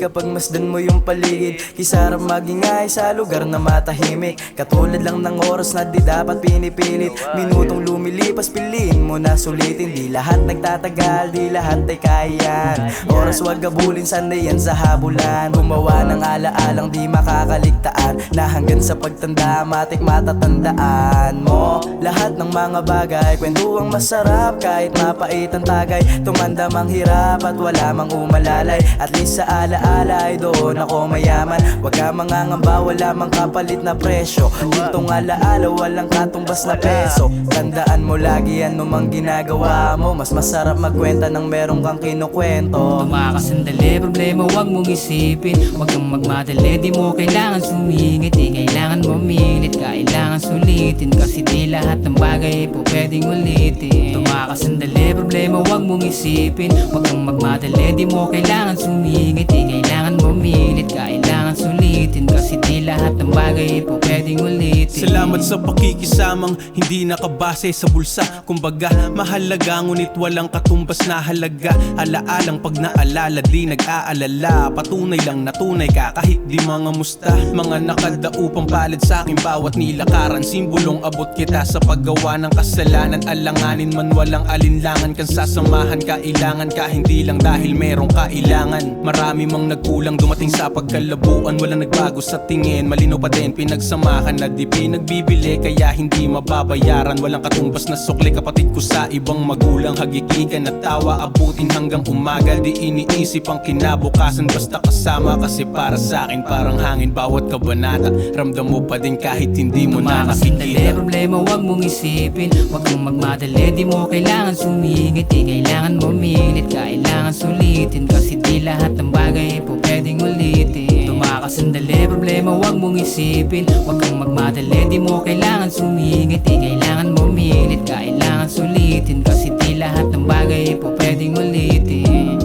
kapag masdan mo yung paligid. Kisarap magingay sa lugar na matahimik, katulad lang ng oras na di dapat pinipilit. Minutong lumilipas, piliin mo na sulitin. Di lahat nagtatagal, di lahat ay kayan. Oras wag gabulin, sanay yan sa habulan. Gumawa ng alaalang di makakaligtaan, na hanggang sa pagtanda matik matatandaan mo. Lahat ng mga bagay, kwentuang masarap kahit mapait ang tagay. Tumanda mang hirap at wala mang umalalay, at least sa alaala ay doon ako mayaman. Wag ka mangangamba, wala mang kapalit na presyo. Gintong alaala, walang katumbas na peso. Tandaan mo lagi ano mang ginagawa mo, mas masarap magkwenta ng meron kang kinukwento. Tumakasandali, problema wag mong isipin. Wag kang magmadali, di mo kailangan sumingit. Di kailangan bumilit, kailangan sulitin. Kasi di lahat ng bagay po pwedeng ulitin. Tumakasandali, problema wag mong isipin. Wag kang magmadali, di mo kailangan sumingit. Di kailangan bumilit, kailangan sulitin. Kasi di lahat ng bagay po pwedeng ulitin. Salamat sa pakikisamang hindi nakabase sa bulsa. Kumbaga mahalaga ngunit walang katumbas na halaga. Alaalang pag naalala di nag-aalala. Patunay lang na tunay ka kahit di mga musta. Mga nakadaupang palad sa aking bawat nilakaran. Simbolong abot kita sa paggawa ng kasalanan. Alanganin man walang alinlangan kang sasamahan. Kailangan ka hindi lang dahil merong kailangan. Marami mang nagkulang dumating sa pagkalabuan. Walang nagbago sa tingin, malinaw pa din pinagsamahan na di pinagbibili. Kaya hindi mababayaran, walang katumbas na sukli. Kapatid ko sa ibang magulang, hagikikan at tawa abutin hanggang umaga. Di iniisip ang kinabukasan basta kasama. Kasi para sa akin parang hangin bawat kabanata. Ramdam mo pa din kahit hindi mo na nakikita. Problema wag mong isipin. Wag kang magmadali, di mo kailangan sumingit. Di kailangan bumilit, kailangan sulitin. Kasi di lahat ng bagay po pwedeng ulitin. Tumakasandali, problema wag mong isipin. Wag kang magmadali, di mo kailangan sumingit. Di kailangan bumilit, kailangan sulitin. Kasi di lahat ng bagay po pwedeng ulitin.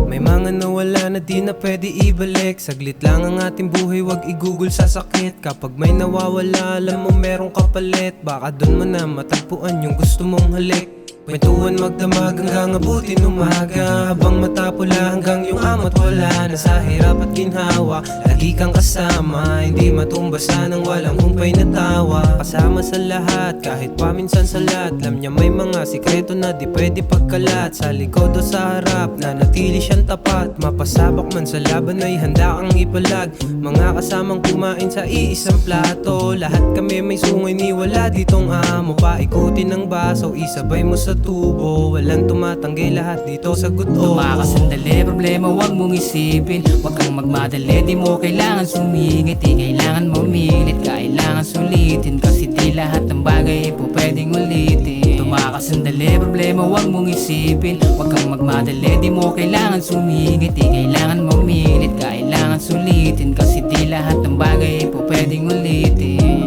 May mga nawala na di na pwede ibalik. Saglit lang ang ating buhay, wag igugol sa sakit. Kapag may nawawala, alam mo merong kapalit. Baka dun mo na matagpuan yung gusto mong halik. Kwentuhan magdamag hanggang abutin umaga. Habang matapula hanggang yung amat wala na sa hirap at ginhawa. Lagi kang kasama, hindi matumbasan ng walang humpay na tawa. Kasama sa lahat, kahit paminsan sa lahat. Alam niya may mga sikreto na di pwede pagkalat. Sa likod o sa harap, nanatili siyang tapat. Mapasabak man sa laban ay handa kang ipalag. Mga kasamang kumain sa iisang plato. Lahat kami may sungay ni wala ditong amo. Paikutin ng baso, isabay mo sa tubo. Walang tumatanggi, lahat dito sa guto. Tumakasandali, problema wag mong isipin. Wag kang magmadali, di mo kailangan sumingit. Di kailangan bumilit, kailangan sulitin. Kasi di lahat ng bagay po pwedeng ulitin. Tumakasandali, problema wag mong isipin. Wag kang magmadali, di mo kailangan sumingit. Di kailangan bumilit, kailangan sulitin. Kasi di lahat ng bagay po pwedeng ulitin.